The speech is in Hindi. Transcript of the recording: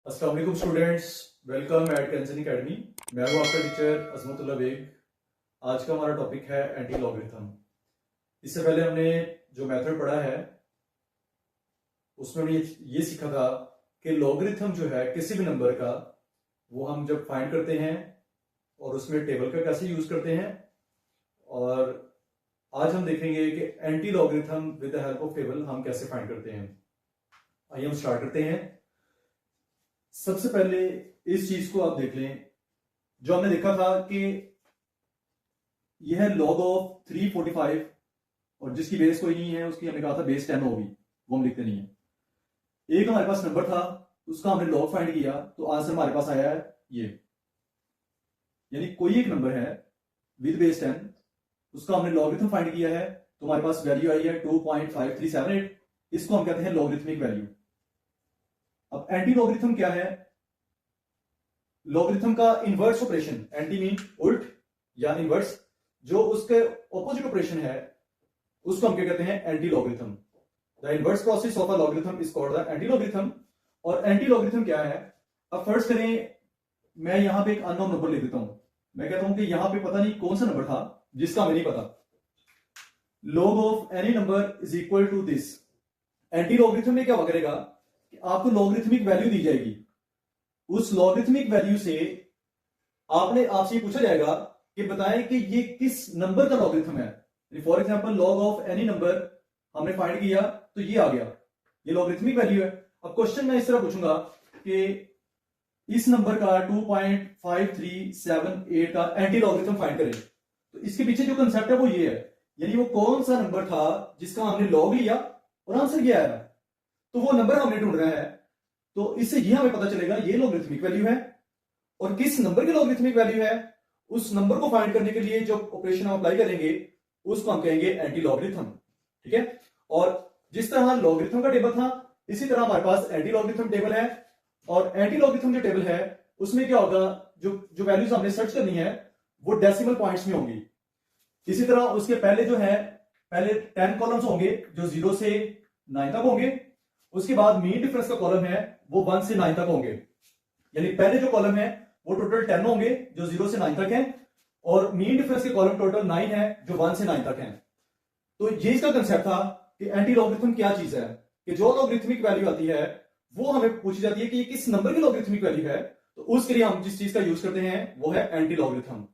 अस्सलाम वालेकुम स्टूडेंट्स, वेलकम एट कैंसन एकेडमी। मैं हूं आपका टीचर अजमतुल्लाह बेग। आज का हमारा टॉपिक है एंटी लॉगरिथम। इससे पहले हमने जो मेथड पढ़ा है उसमें हमने ये सीखा था कि लॉगरिथम जो है किसी भी नंबर का वो हम जब फाइंड करते हैं और उसमें टेबल का कैसे यूज करते हैं। और आज हम देखेंगे कि anti logarithm with the help of table हम कैसे फाइंड करते हैं। आइए हम स्टार्ट करते हैं। सबसे पहले इस चीज को आप देख लें जो हमने देखा था कि यह है log ऑफ 345 और जिसकी बेस कोई नहीं है उसकी हमने कहा था बेस 10 होगी, वो हम लिखते नहीं है। एक हमारे पास नंबर था, उसका हमने log फाइंड किया तो आंसर हमारे पास आया है ये, यानी कोई एक नंबर है विद बेस 10, उसका हमने लॉगरिथम फाइंड किया है तो हमारे पास वैल्यू आई है 2.5378। इसको हम कहते हैं लॉगरिथमिक वैल्यू। अब एंटी लॉगरिथम क्या है? लॉगरिथम का इनवर्स ऑपरेशन, एंटी मीन उल्ट या इनवर्स, जो उसके ऑपोजिट ऑपरेशन है उसको हम क्या कहते हैं? Anti logarithm. The inverse process of a logarithm is called the anti logarithm. और एंटी लॉगरिथम क्या है? अब फर्स्ट करें, मैं यहां पे एक अननोन नंबर लिख देता हूं। मैं कहता हूं कि यहां पे पता नहीं कौन सा नंबर था जिसका हमें नहीं पता। log of any number is equal to this. Anti logarithm में क्या करेगा कि आपको लॉगरिथमिक वैल्यू दी जाएगी, उस लॉगरिथमिक वैल्यू से आपसे पूछा जाएगा कि बताएं कि ये किस नंबर का लॉगरिथम है। For example log of any number हमने फाइंड किया तो ये आ गया, ये लॉगरिथमिक वैल्यू है। अब क्वेश्चन मैं इस तरह पूछूंगा कि इस नंबर का 2.5378 का एंटी लॉगरिथम फाइंड करें, तो इसके पीछे जो कंसेप्ट है वो ये है, यानी वो कौन सा नंबर था जिसका हमने लॉग लिया और आंसर क्या आया, तो वो नंबर हमने ढूंढना है। तो इससे ये हमें पता चलेगा ये लॉगरिथमिक वैल्यू है, और किस नंबर की लॉगरिथमिक वैल्यू है उस नंबर को फाइंड करने के लिए जो ऑपरेशन हम अप्लाई करेंगे उसको हम कहेंगे एंटी लॉगरिथम। ठीक है। और जिस तरह लॉगरिथम का टेबल था इसी तरह हमारे पास एंटी लॉगरिथम टेबल है। और एंटी लॉगरिथम जो टेबल है उसमें क्या होगा, जो वैल्यूज हमने सर्च करनी है वो डेसिमल पॉइंट्स में होंगी। इसी तरह उसके पहले जो है, पहले 10 कॉलम्स होंगे जो 0 से 9 तक होंगे। उसके बाद मीन डिफरेंस का कॉलम है वो 1 से 9 तक होंगे, यानी पहले जो कॉलम है वो टोटल 10 होंगे जो 0 से 9 तक है, और मीन डिफरेंस के कॉलम टोटल 9 है जो 1 से 9 तक है। तो ये इसका कंसेप्ट था कि एंटी लॉगरिथम क्या चीज है, कि जो लॉगरिथमिक वैल्यू आती है वो हमें पूछी जाती है कि ये किस नंबर की लॉगरिथमिक वैल्यू है, तो उसके लिए हम जिस चीज का यूज करते हैं वो है एंटी लॉगरिथम।